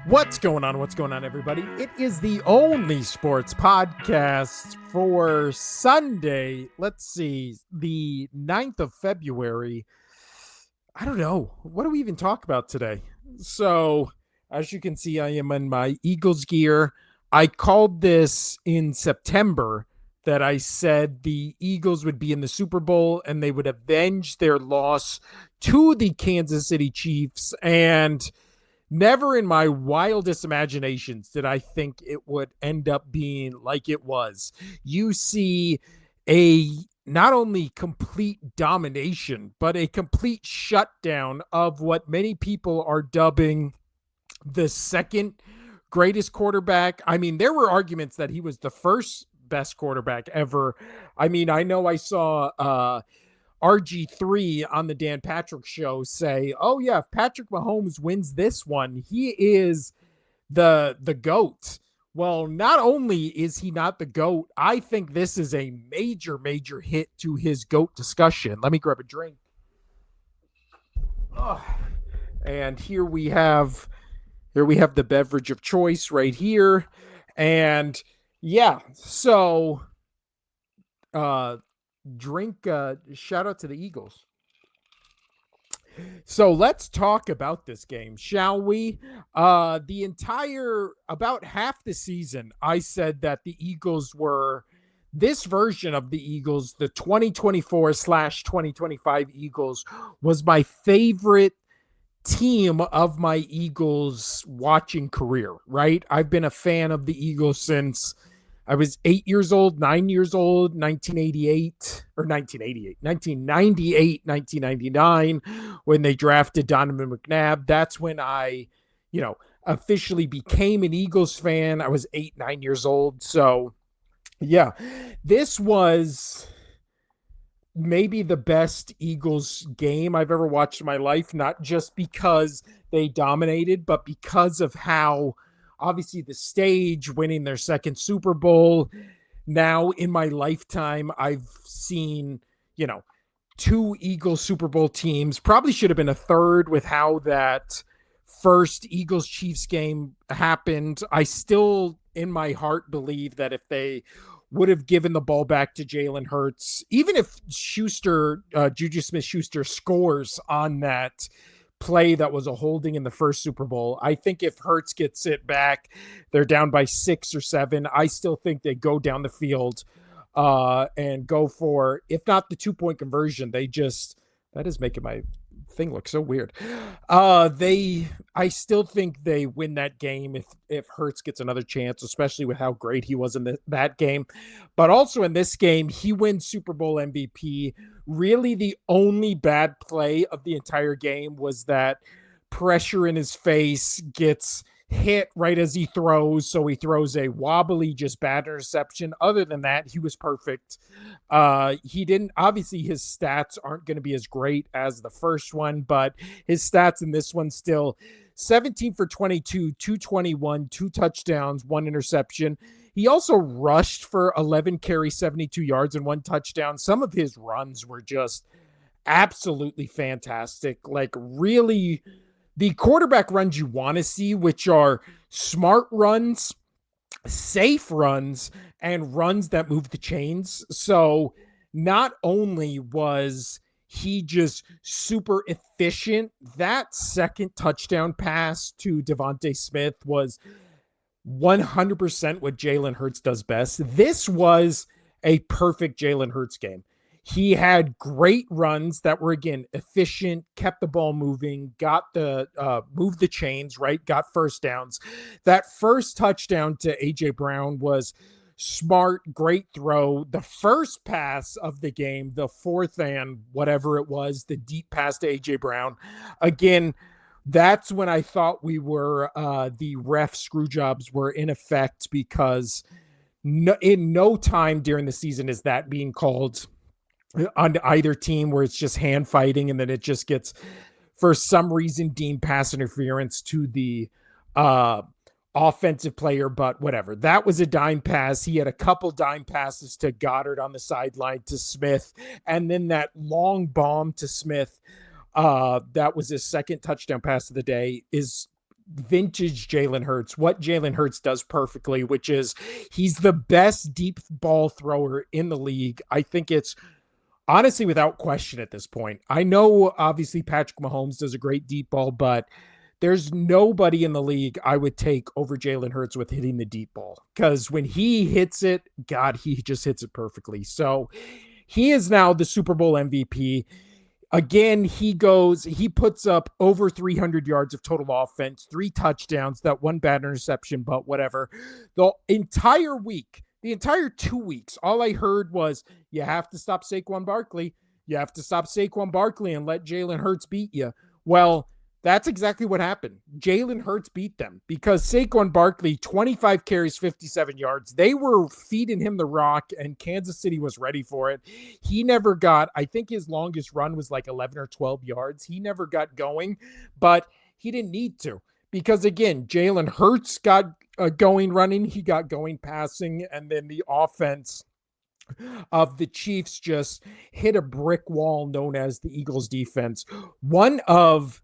What's going on? What's going on, everybody? It is the only sports podcast for Sunday. Let's see, the 9th of February. I don't know. What do we even talk about today? So, as you can see, I am in my Eagles gear. I called this in September that I said the Eagles would be in the Super Bowl and they would avenge their loss to the Kansas City Chiefs. And never in my wildest imaginations did I think it would end up being like it was. You see a not only complete domination, but a complete shutdown of what many people are dubbing the second greatest quarterback. I mean, there were arguments that he was the first best quarterback ever. I mean, I know I saw RG3 on the Dan Patrick show say, "Oh yeah, if Patrick Mahomes wins this one, he is the GOAT." Well, not only is he not the GOAT, I think this is a major hit to his GOAT discussion. Let me grab a drink. Oh. And here we have the beverage of choice right here. And yeah, so drink shout out to the Eagles. So let's talk about this game, shall we? The entire about half the season, I said that the Eagles were this version of the Eagles, the 2024/2025 Eagles, was my favorite team of my Eagles watching career, right? I've been a fan of the Eagles since I was 8 years old, 9 years old, 1998, 1999, when they drafted Donovan McNabb. That's when I, officially became an Eagles fan. I was 8, 9 years old. So, yeah, this was maybe the best Eagles game I've ever watched in my life, not just because they dominated, but because of how obviously the stage, winning their second Super Bowl. Now in my lifetime, I've seen, two Eagles Super Bowl teams. Probably should have been a third with how that first Eagles Chiefs game happened. I still, in my heart, believe that if they would have given the ball back to Jalen Hurts, even if Juju Smith-Schuster scores on that play that was a holding in the first Super Bowl, I think if Hurts gets it back, they're down by 6 or 7. I still think they go down the field and go for, if not the 2-point conversion, that is making my thing look so weird. I still think they win that game if Hurts gets another chance, especially with how great he was in that game. But also in this game, he wins Super Bowl MVP. Really, the only bad play of the entire game was that pressure in his face gets hit right as he throws. So he throws a wobbly, just bad interception. Other than that, he was perfect. He didn't, obviously his stats aren't going to be as great as the first one, but his stats in this one still 17 for 22, 221, 2 touchdowns, 1 interception. He also rushed for 11 carries, 72 yards, and 1 touchdown. Some of his runs were just absolutely fantastic. Like, really, the quarterback runs you want to see, which are smart runs, safe runs, and runs that move the chains. So not only was he just super efficient, that second touchdown pass to Devontae Smith was 100% what Jalen Hurts does best. This was a perfect Jalen Hurts game. He had great runs that were, again, efficient, kept the ball moving, got moved the chains, right? Got first downs. That first touchdown to A.J. Brown was smart, great throw. The first pass of the game, the fourth and whatever it was, the deep pass to A.J. Brown. Again, that's when I thought the ref screw jobs were in effect, because in no time during the season is that being called on either team, where it's just hand fighting and then it just gets, for some reason, deemed pass interference to the offensive player. But whatever, that was a dime pass. He had a couple dime passes to Goddard on the sideline, to Smith, and then that long bomb to Smith, that was his second touchdown pass of the day, is vintage Jalen Hurts, what Jalen Hurts does perfectly, which is he's the best deep ball thrower in the league. I think it's honestly without question at this point. I know obviously Patrick Mahomes does a great deep ball, but there's nobody in the league I would take over Jalen Hurts with hitting the deep ball, because when he hits it, God, he just hits it perfectly. So he is now the Super Bowl MVP. Again, he puts up over 300 yards of total offense, 3 touchdowns, that one bad interception, but whatever. The entire week, the entire 2 weeks, all I heard was, you have to stop Saquon Barkley. You have to stop Saquon Barkley and let Jalen Hurts beat you. Well, that's exactly what happened. Jalen Hurts beat them because Saquon Barkley, 25 carries, 57 yards. They were feeding him the rock, and Kansas City was ready for it. He never got, I think his longest run was like 11 or 12 yards. He never got going, but he didn't need to because, again, Jalen Hurts got going running. He got going passing, and then the offense of the Chiefs just hit a brick wall known as the Eagles defense. One of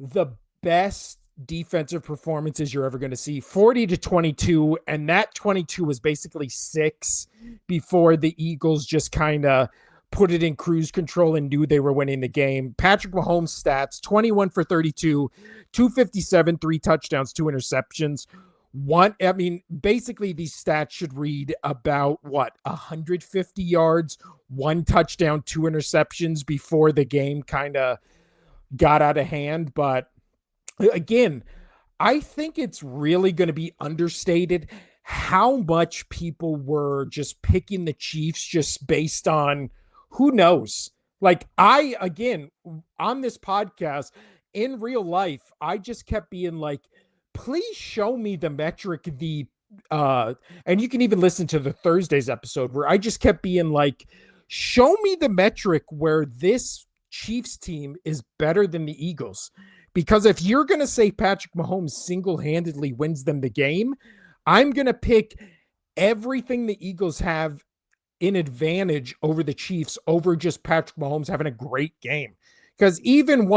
the best defensive performances you're ever going to see, 40-22. And that 22 was basically 6 before the Eagles just kind of put it in cruise control and knew they were winning the game. Patrick Mahomes stats, 21 for 32, 257, 3 touchdowns, 2 interceptions. Basically these stats should read about 150 yards, 1 touchdown, 2 interceptions before the game kind of got out of hand. But again, I think it's really going to be understated how much people were just picking the Chiefs just based on who knows. Like again, on this podcast, in real life, I just kept being like, please show me the metric, and you can even listen to the Thursday's episode where I just kept being like, show me the metric where this Chiefs team is better than the Eagles. Because if you're going to say Patrick Mahomes single-handedly wins them the game, I'm going to pick everything the Eagles have in advantage over the Chiefs over just Patrick Mahomes having a great game. Because even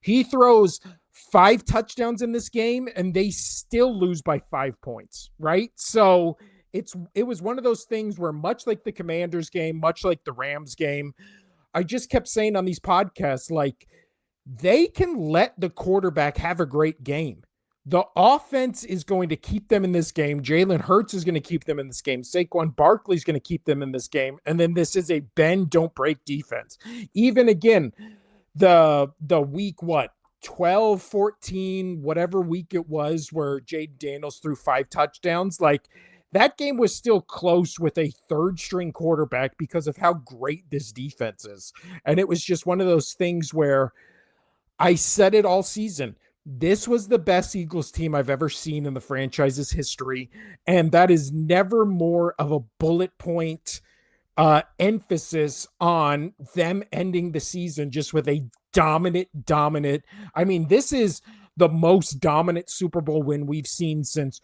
he throws 5 touchdowns in this game and they still lose by 5 points, right? So it was one of those things where, much like the Commanders game, much like the Rams game, I just kept saying on these podcasts, like, they can let the quarterback have a great game. The offense is going to keep them in this game. Jalen Hurts is going to keep them in this game. Saquon Barkley is going to keep them in this game. And then this is a bend, don't break defense. Even again, the week, 12, 14, whatever week it was, where Jayden Daniels threw 5 touchdowns, like, that game was still close with a third-string quarterback because of how great this defense is. And it was just one of those things where I said it all season. This was the best Eagles team I've ever seen in the franchise's history. And that is never more of a bullet point emphasis on them ending the season just with a dominant. This is the most dominant Super Bowl win we've seen since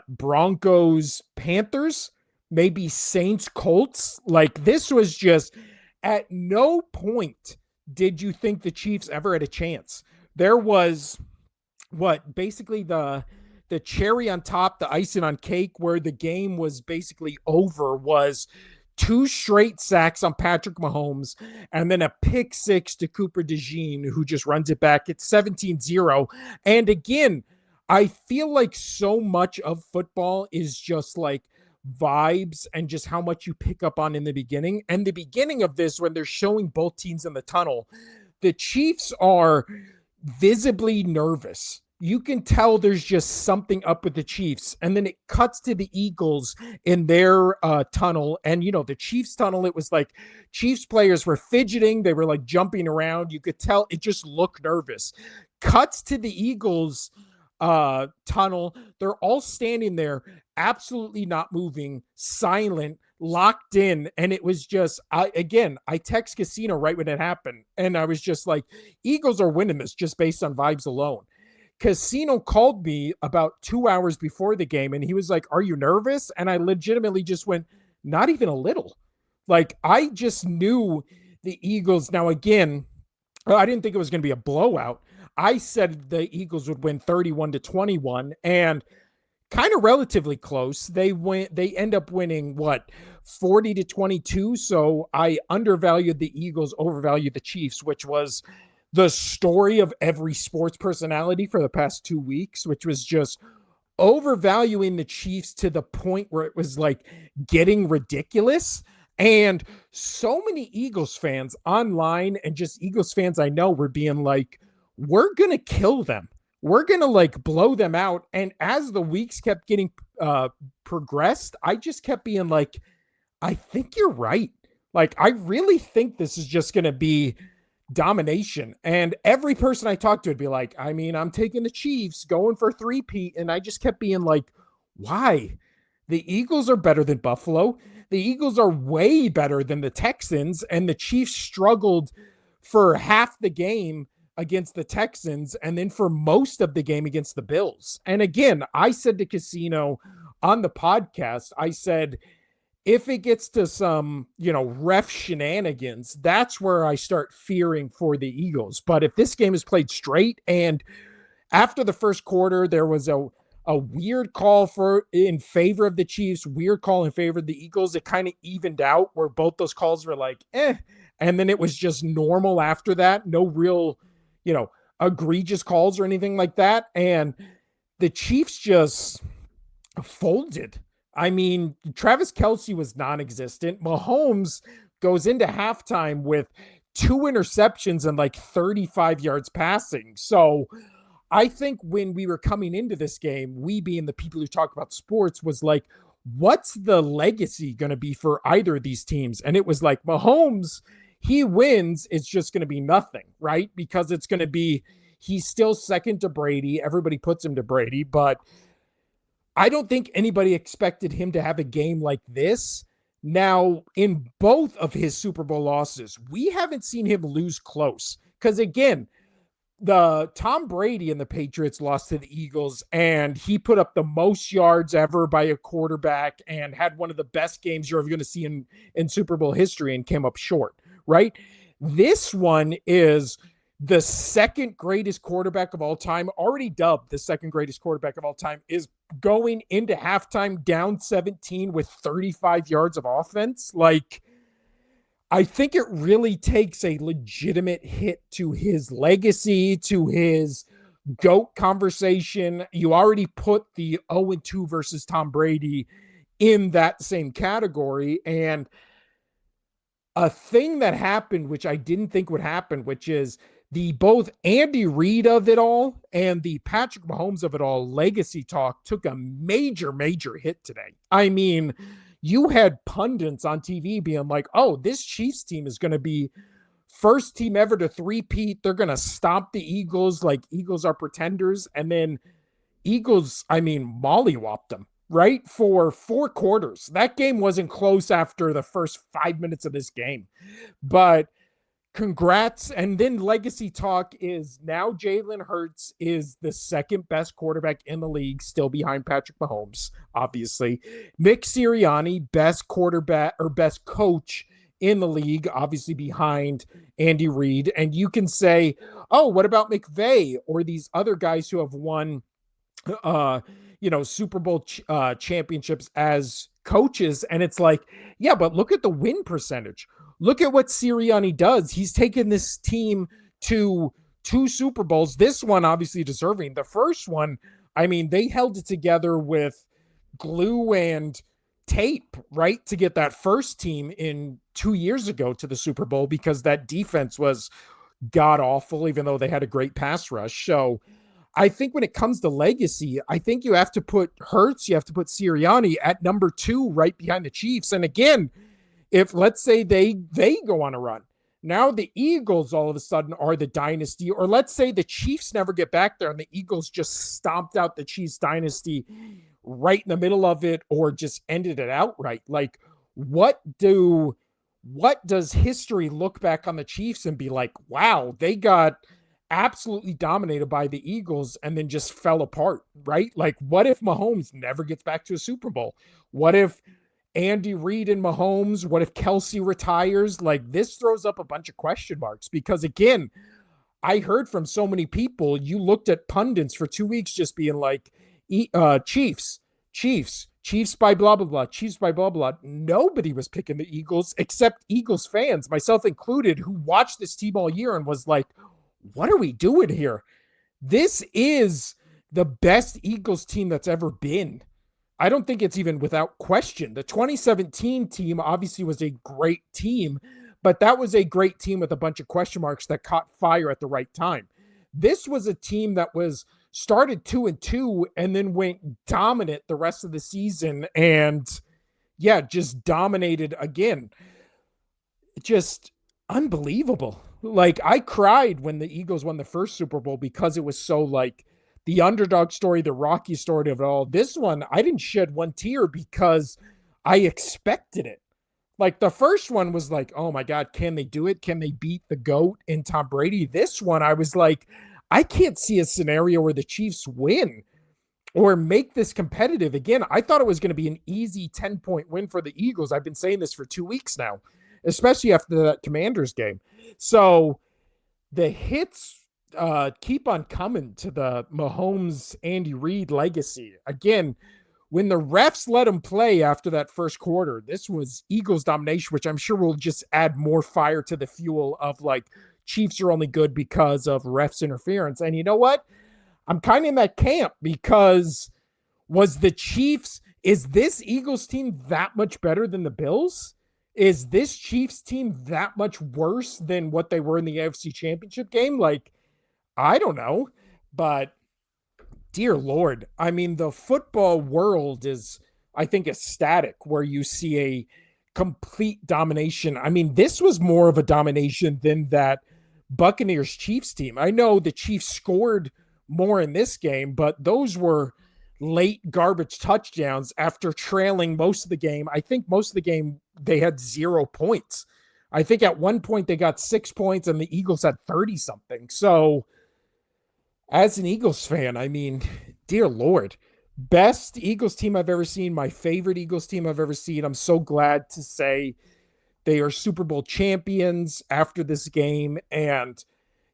Broncos, Panthers, maybe Saints, Colts. Like, this was just, at no point did you think the Chiefs ever had a chance. There was basically the cherry on top, the icing on cake, where the game was basically over, was 2 straight sacks on Patrick Mahomes and then a pick 6 to Cooper DeJean, who just runs it back. It's 17-0. And again, I feel like so much of football is just like vibes and just how much you pick up on in the beginning. And the beginning of this, when they're showing both teams in the tunnel, the Chiefs are visibly nervous. You can tell there's just something up with the Chiefs. And then it cuts to the Eagles in their tunnel. And, the Chiefs tunnel, it was like Chiefs players were fidgeting. They were like jumping around. You could tell it just looked nervous. Cuts to the Eagles tunnel. They're all standing there, absolutely not moving, silent, locked in. And it was just, I text Casino right when it happened. And I was just like, Eagles are winning this just based on vibes alone. Casino called me about 2 hours before the game and he was like, are you nervous? And I legitimately just went, not even a little. Like, I just knew the Eagles. Now, again, I didn't think it was going to be a blowout. I said the Eagles would win 31-21, and kind of relatively close. They end up winning what, 40-22. So I undervalued the Eagles, overvalued the Chiefs, which was the story of every sports personality for the past 2 weeks, which was just overvaluing the Chiefs to the point where it was like getting ridiculous. And so many Eagles fans online and just Eagles fans I know were being like, we're going to kill them. We're going to like blow them out. And as the weeks kept getting progressed, I just kept being like, I think you're right. Like, I really think this is just going to be domination. And every person I talked to would be like, I mean, I'm taking the Chiefs going for 3-peat. And I just kept being like, why? The Eagles are better than Buffalo. The Eagles are way better than the Texans. And the Chiefs struggled for half the game against the Texans and then for most of the game against the Bills. And again, I said to Casino on the podcast, I said, if it gets to some, ref shenanigans, that's where I start fearing for the Eagles. But if this game is played straight, and after the first quarter, there was a weird call in favor of the Chiefs, weird call in favor of the Eagles, it kind of evened out where both those calls were like, and then it was just normal after that. No real, egregious calls or anything like that. And the Chiefs just folded. I mean, Travis Kelce was non-existent. Mahomes goes into halftime with 2 interceptions and like 35 yards passing. So I think when we were coming into this game, we being the people who talk about sports was like, what's the legacy going to be for either of these teams? And it was like, Mahomes, he wins, it's just going to be nothing, right? Because it's going to be, he's still second to Brady. Everybody puts him to Brady, but I don't think anybody expected him to have a game like this. Now, in both of his Super Bowl losses, we haven't seen him lose close. Because again, the Tom Brady and the Patriots lost to the Eagles, and he put up the most yards ever by a quarterback and had one of the best games you're ever going to see in Super Bowl history and came up short, right? This one is the second greatest quarterback of all time, already dubbed the second greatest quarterback of all time, is going into halftime down 17 with 35 yards of offense. Like, I think it really takes a legitimate hit to his legacy, to his GOAT conversation. You already put the 0-2 versus Tom Brady in that same category. And a thing that happened, which I didn't think would happen, which is the both Andy Reid of it all and the Patrick Mahomes of it all legacy talk took a major, major hit today. I mean, you had pundits on TV being like, oh, this Chiefs team is going to be first team ever to 3-peat. They're going to stomp the Eagles like Eagles are pretenders. And then Eagles, mollywopped them, right? For 4 quarters. That game wasn't close after the first 5 minutes of this game. But congrats. And then legacy talk is now Jalen Hurts is the second best quarterback in the league, still behind Patrick Mahomes, obviously. Nick Sirianni, best quarterback or best coach in the league, obviously behind Andy Reid. And you can say, oh, what about McVay or these other guys who have won, Super Bowl championships as coaches? And it's like, yeah, but look at the win percentage. Look at what Sirianni does. He's taken this team to 2 Super Bowls. This one, obviously deserving. The first one, they held it together with glue and tape, right? To get that first team in 2 years ago to the Super Bowl because that defense was god awful, even though they had a great pass rush. So I think when it comes to legacy, I think you have to put Hurts, you have to put Sirianni at number 2 right behind the Chiefs. And again, if let's say they go on a run, now the Eagles all of a sudden are the dynasty, or let's say the Chiefs never get back there and the Eagles just stomped out the Chiefs dynasty right in the middle of it, or just ended it outright. Like, what does history look back on the Chiefs and be like, wow, they got absolutely dominated by the Eagles and then just fell apart, right? Like, what if Mahomes never gets back to a Super Bowl? What if Andy Reid and Mahomes? What if Kelce retires? Like, this throws up a bunch of question marks because, again, I heard from so many people, you looked at pundits for 2 weeks just being like, Chiefs, Chiefs by blah, blah, blah, Chiefs by blah, blah. Nobody was picking the Eagles except Eagles fans, myself included, who watched this team all year and was like, what are we doing here? This is the best Eagles team that's ever been. I don't think it's even without question. The 2017 team obviously was a great team, but that was a great team with a bunch of question marks that caught fire at the right time. This was a team that was started 2-2 and then went dominant the rest of the season and yeah, just dominated again. Just unbelievable. Like I cried when the Eagles won the first Super Bowl because it was so like the underdog story, the Rocky story of it all. This one, I didn't shed one tear because I expected it. Like the first one was like, oh my God, can they do it? Can they beat the GOAT and Tom Brady? This one, I was like, I can't see a scenario where the Chiefs win or make this competitive. Again, I thought it was going to be an easy 10-point win for the Eagles. I've been saying this for 2 weeks now, especially after that Commanders game. So the hits keep on coming to the Mahomes, Andy Reid legacy. Again, when the refs let him play after that first quarter, this was Eagles domination, which I'm sure will just add more fire to the fuel of like Chiefs are only good because of refs interference. And you know what? I'm kind of in that camp because is this Eagles team that much better than the Bills? Is this Chiefs team that much worse than what they were in the AFC Championship game? Like, I don't know, but dear Lord, I mean, the football world is, I think, ecstatic where you see a complete domination. I mean, this was more of a domination than that Buccaneers Chiefs team. I know the Chiefs scored more in this game, but those were late garbage touchdowns after trailing most of the game. I think most of the game they had 0 points. I think at one point they got 6 points and the Eagles had 30 something. So as an Eagles fan, I mean, dear Lord, best Eagles team I've ever seen, my favorite Eagles team I've ever seen. I'm so glad to say they are Super Bowl champions after this game. And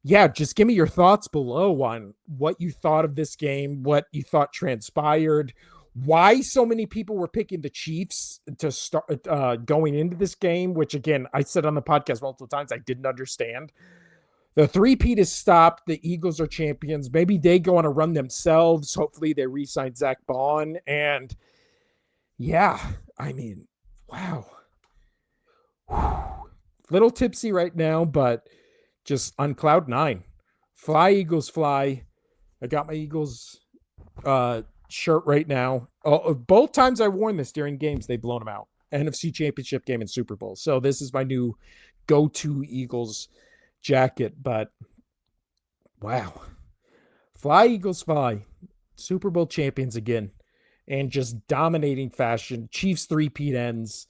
yeah, just give me your thoughts below on what you thought of this game, what you thought transpired, why so many people were picking the Chiefs to start going into this game, which again, I said on the podcast multiple times, I didn't understand. The three-peat is stopped. The Eagles are champions. Maybe they go on a run themselves. Hopefully they re-sign Zach Bond. And yeah, I mean, wow. Little tipsy right now, but just on cloud nine. Fly, Eagles, fly. I got my Eagles shirt right now. Both times I worn this during games, they've blown them out. NFC Championship game and Super Bowl. So this is my new go-to Eagles jacket, but wow. Fly, Eagles, fly. Super Bowl champions again. And just dominating fashion. Chiefs three-peat ends.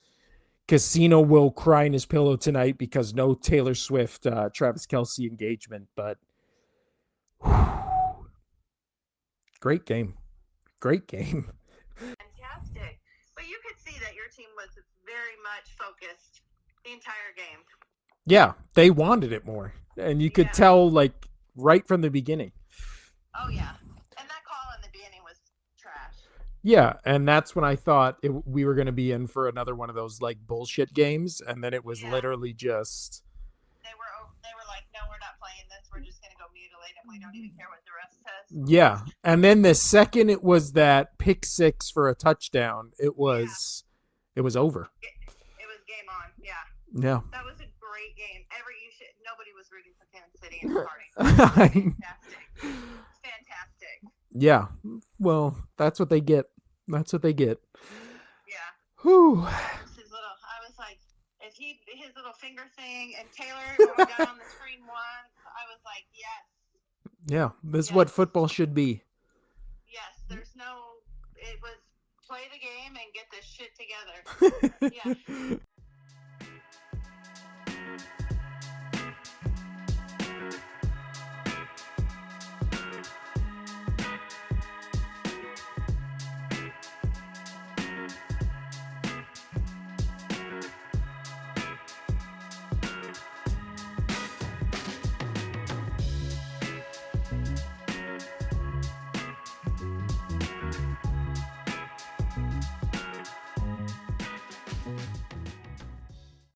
Casino will cry in his pillow tonight because no Taylor Swift, Travis Kelce engagement, but great game. Great game. Fantastic. But you could see that your team was very much focused the entire game. Yeah, they wanted it more. And you could tell, like, right from the beginning. Oh, yeah. And that call in the beginning was trash. Yeah, and that's when I thought we were going to be in for another one of those, like, bullshit games. And then it was literally just... They were like, no, we're not playing this. We're just going to go mutilate them. We don't even care what the rest says. Yeah, and then the second it was that pick six for a touchdown, it was over. It was game on, yeah. Yeah. That was a great game. Nobody was rooting for Kansas City in the party. Fantastic. Fantastic. Yeah. Well, that's what they get. That's what they get. Yeah. Whew. I was like, his little finger thing, and Taylor, when we got on the screen once, I was like, yes. Yeah, this is what football should be. Yes, it was play the game and get this shit together. Yeah.